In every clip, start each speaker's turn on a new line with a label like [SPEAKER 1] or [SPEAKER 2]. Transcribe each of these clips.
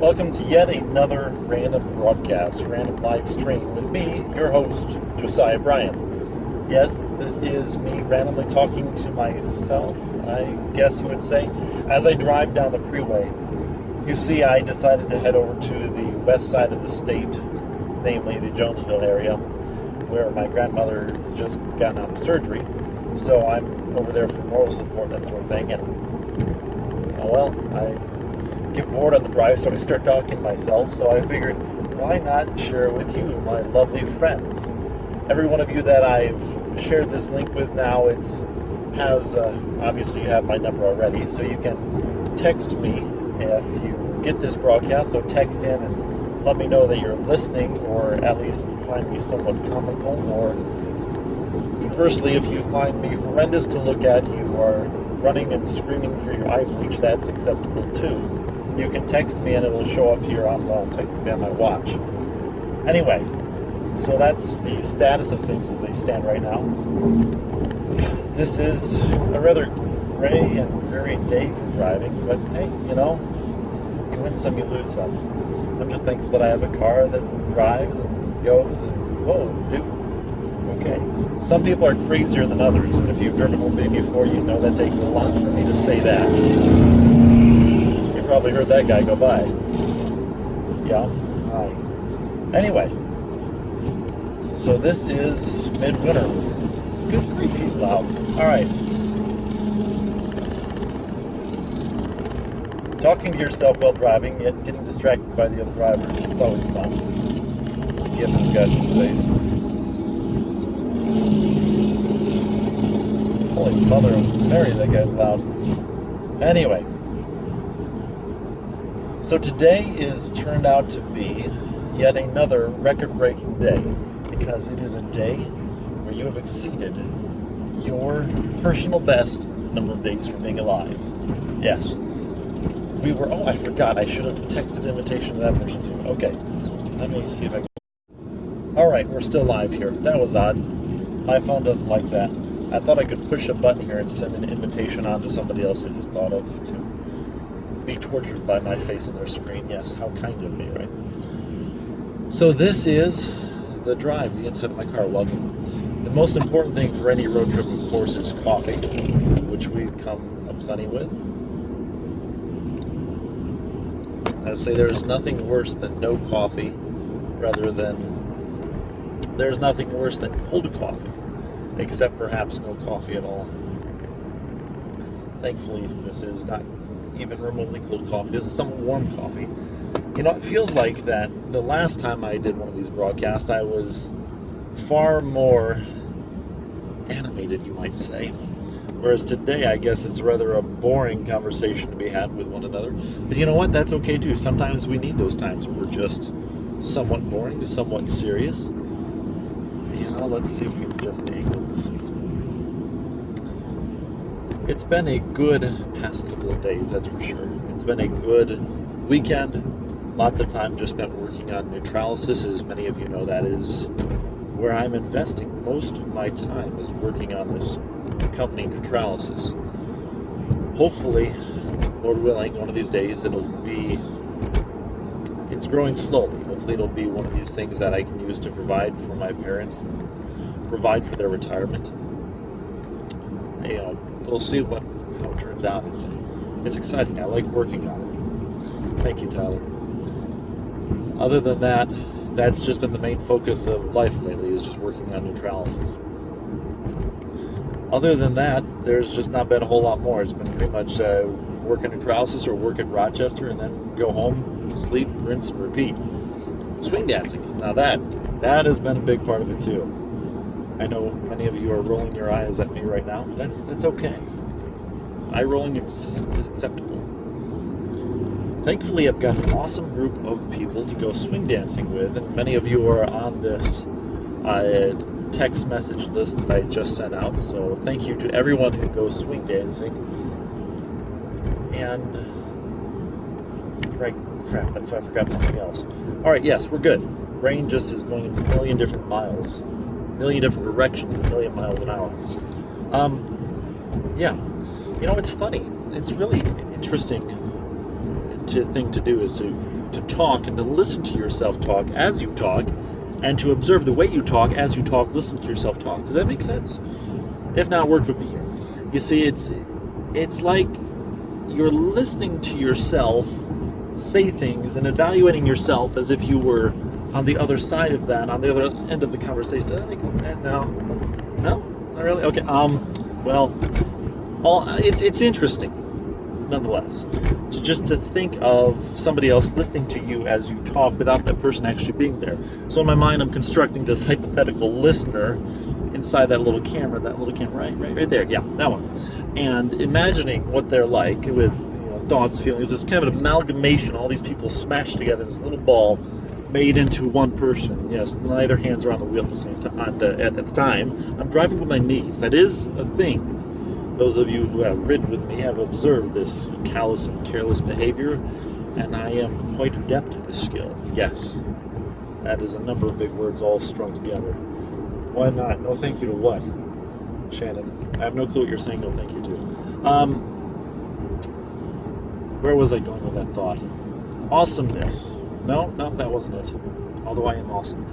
[SPEAKER 1] Welcome to yet another random broadcast, random live stream with me, your host, Josiah Bryan. Yes, this is me randomly talking to myself, I guess you would say, as I drive down the freeway. You see, I decided to head over to the west side of the state, namely the Jonesville area, where my grandmother has just gotten out of surgery. So I'm over there for moral support, that sort of thing, and I get bored on the drive, so I start talking to myself. So I figured, why not share it with you, my lovely friends? Every one of you that I've shared this link with now, obviously you have my number already, so you can text me if you get this broadcast. So text in and let me know that you're listening, or at least find me somewhat comical, or conversely, if you find me horrendous to look at, you are running and screaming for your eye bleach, that's acceptable too. You can text me and it will show up here on my watch. Anyway, so that's the status of things as they stand right now. This is a rather gray and varied day for driving, but hey, you win some, you lose some. I'm just thankful that I have a car that drives and goes and, whoa, dude. Okay. Some people are crazier than others, and if you've driven with me before, you know that takes a lot for me to say that. You probably heard that guy go by. Yeah, hi. Anyway, so this is midwinter. Good grief, he's loud. Alright. Talking to yourself while driving, yet getting distracted by the other drivers. It's always fun. Give this guy some space. Holy mother of Mary, that guy's loud. Anyway, so today is turned out to be yet another record-breaking day, because it is a day where you have exceeded your personal best number of days for being alive. Yes. I forgot, I should have texted an invitation to that person too. Okay, let me see if I can. Alright, we're still live here. That was odd. My phone doesn't like that. I thought I could push a button here and send an invitation on to somebody else I just thought of to be tortured by my face on their screen. Yes, how kind of me, right? So this is the drive, the inside of my car. Welcome. The most important thing for any road trip, of course, is coffee, which we've come aplenty with. I say there's nothing worse than no coffee, there's nothing worse than cold coffee, except perhaps no coffee at all. Thankfully, this is not even remotely cold coffee. This is some warm coffee. It feels like that the last time I did one of these broadcasts, I was far more animated, you might say. Whereas today, I guess it's rather a boring conversation to be had with one another. But you know what? That's okay too. Sometimes we need those times where we're just somewhat boring, somewhat serious. Let's see if we can adjust the angle of this. It's been a good past couple of days, that's for sure. It's been a good weekend. Lots of time just spent working on neutralysis. As many of you know, that is where I'm investing most of my time, is working on this company neutralysis. Hopefully, Lord willing, one of these days it's growing slowly. Hopefully it'll be one of these things that I can use to provide for my parents, and provide for their retirement. We'll see how it turns out. It's exciting. I like working on it. Thank you, Tyler. Other than that, that's just been the main focus of life lately, is just working on neutralysis. Other than that, there's just not been a whole lot more. It's been pretty much work in neutralysis or work in Rochester, and then go home, sleep, rinse, and repeat. Swing dancing. Now that has been a big part of it too. I know many of you are rolling your eyes at me right now. That's okay. Eye rolling is acceptable. Thankfully, I've got an awesome group of people to go swing dancing with, and many of you are on this text message list that I just sent out. So thank you to everyone who goes swing dancing. And right, crap, that's why I forgot something else. Alright, yes, we're good. Brain just is going in a million different directions, a million miles an hour. Yeah. It's funny. It's really interesting thing to do is to to talk and to listen to yourself talk as you talk, and to observe the way you talk as you talk, listen to yourself talk. Does that make sense? If not, work with me here. You see, it's like you're listening to yourself say things and evaluating yourself as if you were on the other side of that, on the other end of the conversation. Does that make sense? No, not really. Okay. Well, it's interesting, nonetheless, to think of somebody else listening to you as you talk without that person actually being there. So in my mind, I'm constructing this hypothetical listener inside that little camera, right there. Yeah, that one. And imagining what they're like with thoughts, feelings, this kind of an amalgamation, all these people smashed together, this little ball made into one person. Yes, neither hands are on the wheel at the same time. At the time, I'm driving with my knees. That is a thing. Those of you who have ridden with me have observed this callous and careless behavior, and I am quite adept at this skill. Yes, that is a number of big words all strung together. Why not? No thank you to what? Shannon, I have no clue what you're saying no thank you to. Where was I going with that thought? Awesomeness. No, that wasn't it. Although I am awesome.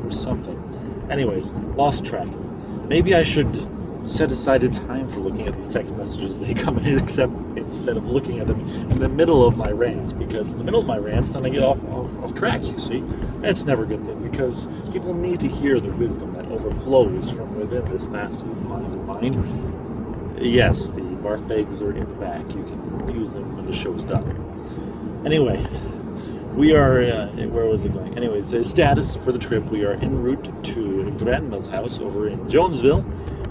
[SPEAKER 1] There's something. Anyways, lost track. Maybe I should set aside a time for looking at these text messages they come in, instead of looking at them in the middle of my rants, because in the middle of my rants, then I get off track, you see. That's never a good thing, because people need to hear the wisdom that overflows from within this massive mind of mine. Yes, the barf bags are in the back. You can use them when the show is done. Anyway, we are, where was it going? Anyways, status for the trip, we are en route to Grandma's house over in Jonesville.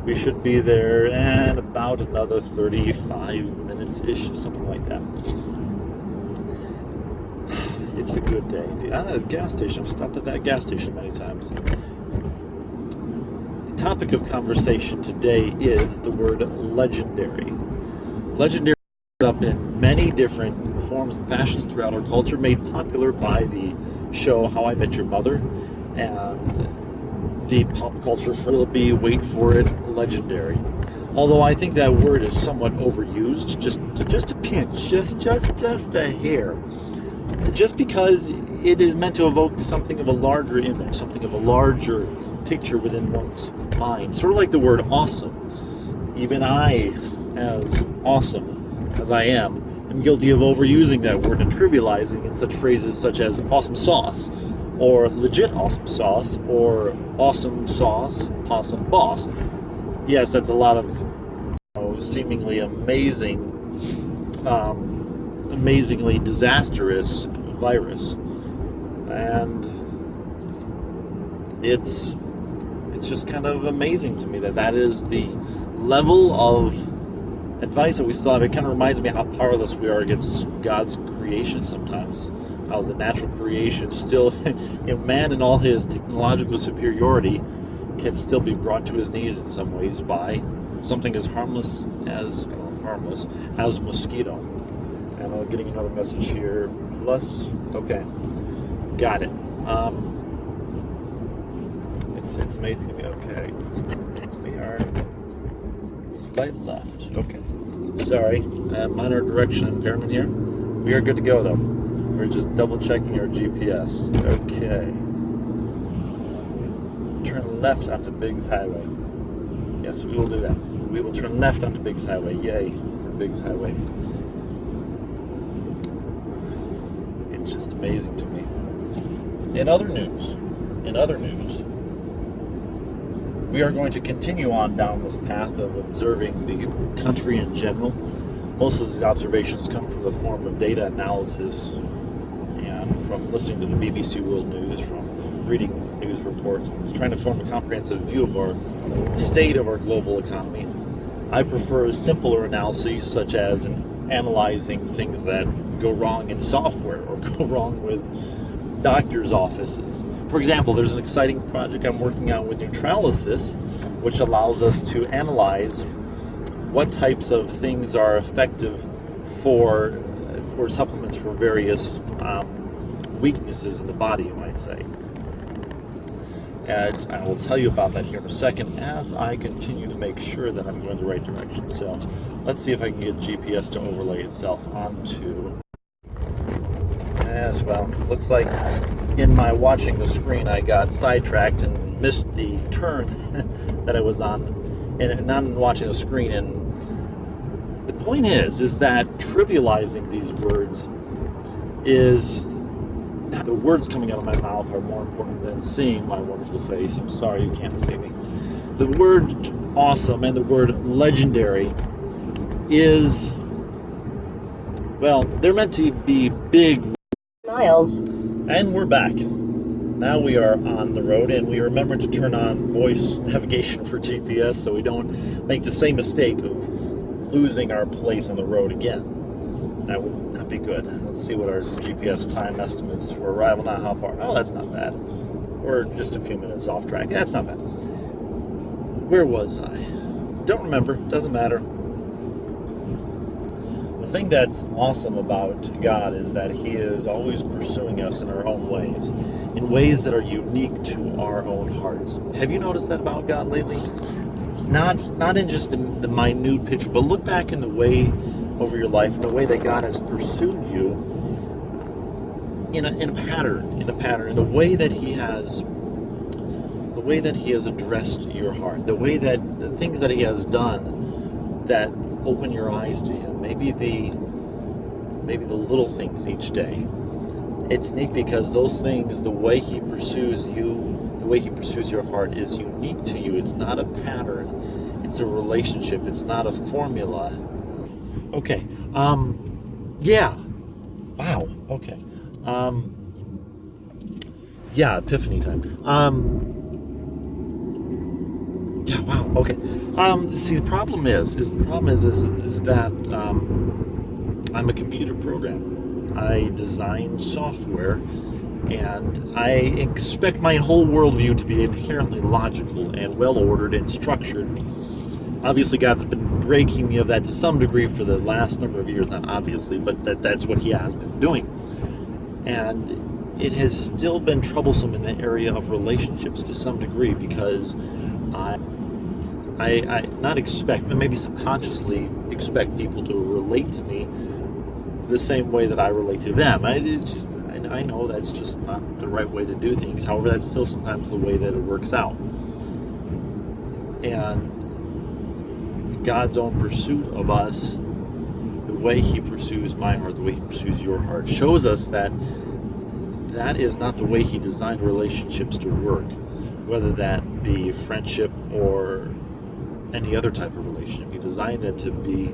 [SPEAKER 1] We should be there in about another 35 minutes-ish, something like that. It's a good day. The gas station. I've stopped at that gas station many times. The topic of conversation today is the word legendary. Legendary is up in many different forms and fashions throughout our culture, made popular by the show How I Met Your Mother, and the pop culture will be, wait for it, legendary. Although I think that word is somewhat overused, just a pinch, just a hair. Just because it is meant to evoke something of a larger image, something of a larger picture within one's mind. Sort of like the word awesome. Even I, as awesome as I am guilty of overusing that word and trivializing in such phrases such as awesome sauce, or legit awesome sauce, or awesome sauce, possum boss. Yes, that's a lot of seemingly amazingly disastrous virus, and it's just kind of amazing to me that is the level of advice that we still have. It kind of reminds me how powerless we are against God's creation sometimes. How the natural creation still, man in all his technological superiority, can still be brought to his knees in some ways by something as harmless as a mosquito. And I'm getting another message here. Okay, got it. It's amazing to me. Okay, we are slight left. Okay, sorry, minor direction impairment here. We are good to go though. We're just double checking our GPS. Okay. Turn left onto Biggs Highway. Yes, we will do that. We will turn left onto Biggs Highway. Yay for Biggs Highway. It's just amazing to me. In other news, we are going to continue on down this path of observing the country in general. Most of these observations come from the form of data analysis and from listening to the BBC World News, from reading news reports, and trying to form a comprehensive view of our state of our global economy. I prefer simpler analyses, such as analyzing things that go wrong in software or go wrong with doctors' offices. For example, there's an exciting project I'm working on with Neutralysis, which allows us to analyze what types of things are effective for supplements for various weaknesses in the body, you might say. And I will tell you about that here in a second as I continue to make sure that I'm going the right direction. So let's see if I can get GPS to overlay itself onto Yes, well, looks like in my watching the screen, I got sidetracked and missed the turn that I was on, and not in watching the screen. And the point is that trivializing these words is the words coming out of my mouth are more important than seeing my wonderful face. I'm sorry you can't see me. The word awesome and the word legendary is, well, they're meant to be big miles. And we're back. Now we are on the road, and we remember to turn on voice navigation for GPS so we don't make the same mistake of losing our place on the road again. That would not be good. Let's see what our GPS time estimates for arrival. Not how far. Oh, that's not bad. We're just a few minutes off track. That's not bad. Where was I? Don't remember. Doesn't matter. The thing that's awesome about God is that He is always pursuing us in our own ways, in ways that are unique to our own hearts. Have you noticed that about God lately? Not in just the minute picture, but look back in the way over your life, in the way that God has pursued you, in a pattern, in the way that He has addressed your heart, the things that He has done that open your eyes to Him. Maybe the little things each day. It's neat because those things, the way He pursues you, the way He pursues your heart is unique to you. It's not a pattern. It's a relationship. It's not a formula. Okay. Yeah. Wow. Okay. Yeah, epiphany time. Yeah, wow. Okay. See, the problem is that I'm a computer programmer. I design software, and I expect my whole worldview to be inherently logical and well-ordered and structured. Obviously, God's been breaking me of that to some degree for the last number of years. Not obviously, but that's what He has been doing. And it has still been troublesome in the area of relationships to some degree because I not expect, but maybe subconsciously expect people to relate to me the same way that I relate to them. I know that's just not the right way to do things. However, that's still sometimes the way that it works out. And God's own pursuit of us, the way He pursues my heart, the way He pursues your heart, shows us that is not the way He designed relationships to work, whether that be friendship or any other type of relationship. He designed it to be,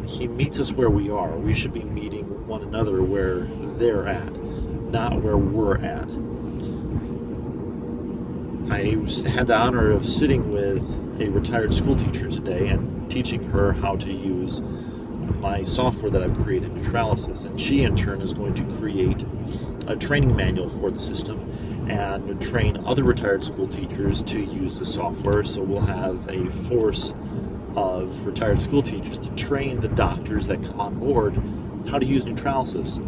[SPEAKER 1] He meets us where we are. We should be meeting one another where they're at, not where we're at. I had the honor of sitting with a retired school teacher today and teaching her how to use my software that I've created, Neutralysis, and she in turn is going to create a training manual for the system and train other retired school teachers to use the software. So we'll have a force of retired school teachers to train the doctors that come on board how to use Neutralysis.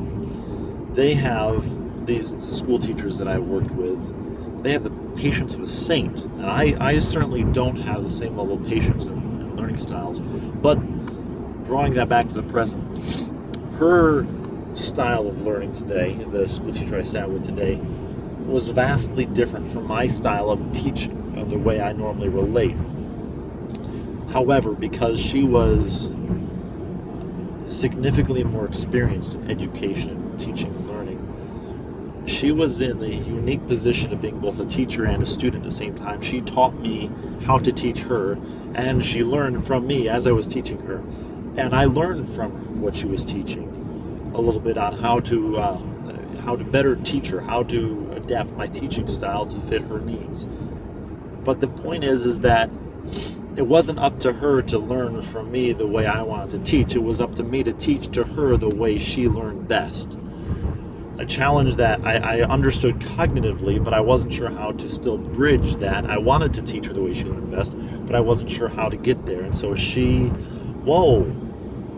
[SPEAKER 1] They have, these school teachers that I've worked with, they have the patience of a saint, and I certainly don't have the same level of patience and learning styles. But drawing that back to the present, her style of learning today, the school teacher I sat with today, was vastly different from my style of teaching, the way I normally relate. However, because she was significantly more experienced in education, teaching, and learning, she was in the unique position of being both a teacher and a student at the same time. She taught me how to teach her, and she learned from me as I was teaching her. And I learned from what she was teaching a little bit on how to better teach her, how to adapt my teaching style to fit her needs. But the point is that it wasn't up to her to learn from me the way I wanted to teach. It was up to me to teach to her the way she learned best. A challenge that I understood cognitively, but I wasn't sure how to still bridge that. I wanted to teach her the way she learned best, but I wasn't sure how to get there. And so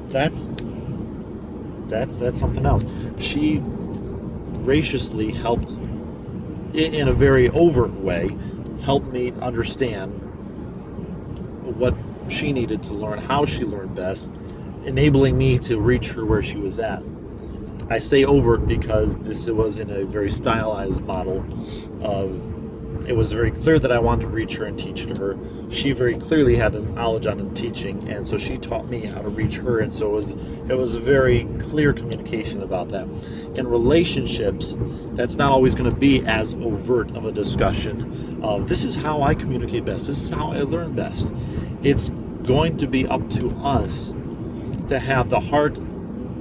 [SPEAKER 1] that's something else. She graciously helped, in a very overt way, helped me understand what she needed to learn, how she learned best, enabling me to reach her where she was at. I say overt because this was in a very stylized model of, it was very clear that I wanted to reach her and teach to her. She very clearly had the knowledge on teaching, and so she taught me how to reach her, and so it was a very clear communication about that. In relationships, that's not always going to be as overt of a discussion of, this is how I communicate best, this is how I learn best. It's going to be up to us to have the heart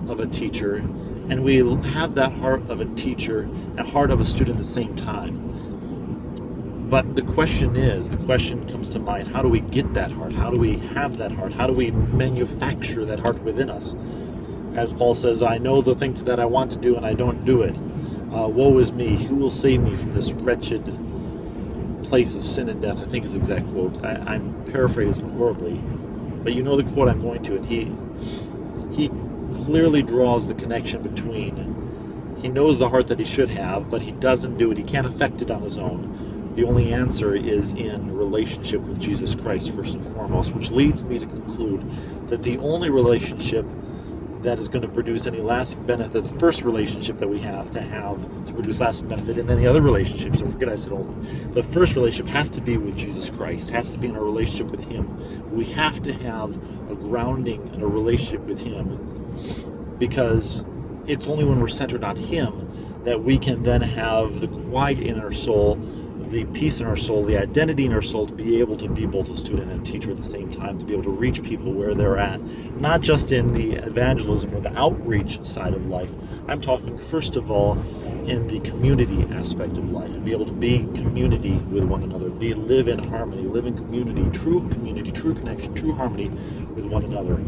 [SPEAKER 1] of a teacher, and we have that heart of a teacher and heart of a student at the same time. But the question comes to mind, how do we get that heart? How do we have that heart? How do we manufacture that heart within us? As Paul says, I know the thing that I want to do and I don't do it. Woe is me. Who will save me from this wretched place of sin and death? I think is the exact quote. I'm paraphrasing horribly. But you know the quote I'm going to. And he clearly draws the connection between, he knows the heart that he should have, but he doesn't do it. He can't affect it on his own. The only answer is in relationship with Jesus Christ, first and foremost, which leads me to conclude that the only relationship that is going to produce any lasting benefit, the first relationship that we have to produce lasting benefit in any other relationships, don't forget I said only, the first relationship has to be with Jesus Christ, has to be in a relationship with Him. We have to have a grounding in a relationship with Him, because it's only when we're centered on Him that we can then have the quiet in our soul, the peace in our soul, the identity in our soul, to be able to be both a student and a teacher at the same time, to be able to reach people where they're at, not just in the evangelism or the outreach side of life. I'm talking first of all in the community aspect of life, and be able to be community with one another, live in harmony, live in community, true connection, true harmony with one another.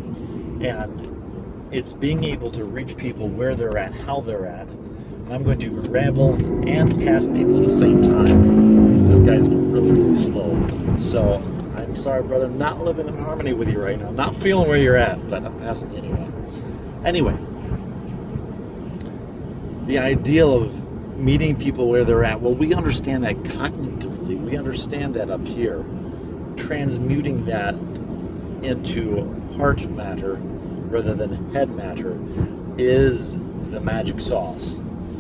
[SPEAKER 1] And it's being able to reach people where they're at, how they're at. And I'm going to ramble and pass people at the same time, because this guy's going really, really slow. So I'm sorry, brother, I'm not living in harmony with you right now. I'm not feeling where you're at, but I'm passing you anyway. Anyway, the ideal of meeting people where they're at, well, we understand that cognitively. We understand that up here. Transmuting that into heart matter rather than head matter is the magic sauce.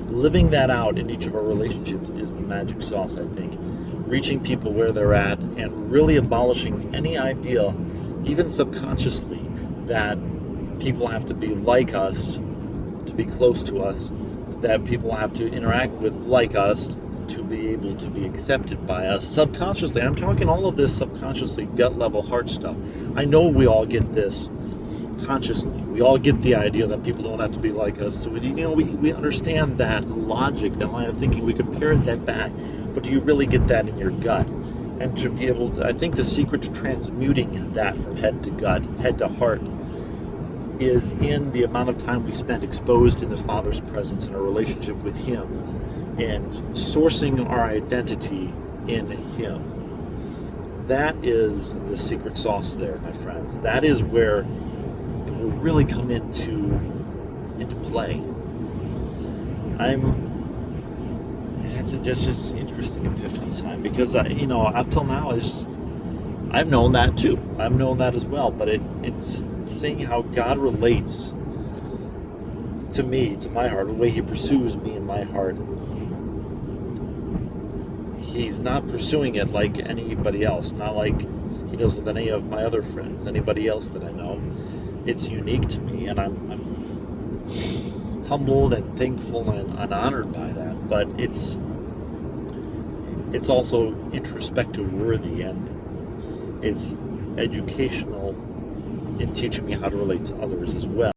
[SPEAKER 1] Living that out in each of our relationships is the magic sauce, I think. Reaching people where they're at and really abolishing any idea, even subconsciously, that people have to be like us to be close to us, that people have to interact with like us to be able to be accepted by us. Subconsciously, I'm talking all of this subconsciously, gut level heart stuff. I know we all get this consciously. We all get the idea that people don't have to be like us. So we understand that logic, that line of thinking. We could parrot that back. But do you really get that in your gut? And to be able to, I think the secret to transmuting that from head to gut, head to heart, is in the amount of time we spend exposed in the Father's presence in a relationship with Him, and sourcing our identity in Him. That is the secret sauce there, my friends. That is where it will really come into play. It's just interesting epiphany time, because up till now I've known that too. I've known that as well, but it's seeing how God relates to me, to my heart, the way He pursues me in my heart. He's not pursuing it like anybody else, not like He does with any of my other friends, anybody else that I know. It's unique to me, and I'm humbled and thankful and honored by that. But it's also introspective worthy, and it's educational in teaching me how to relate to others as well.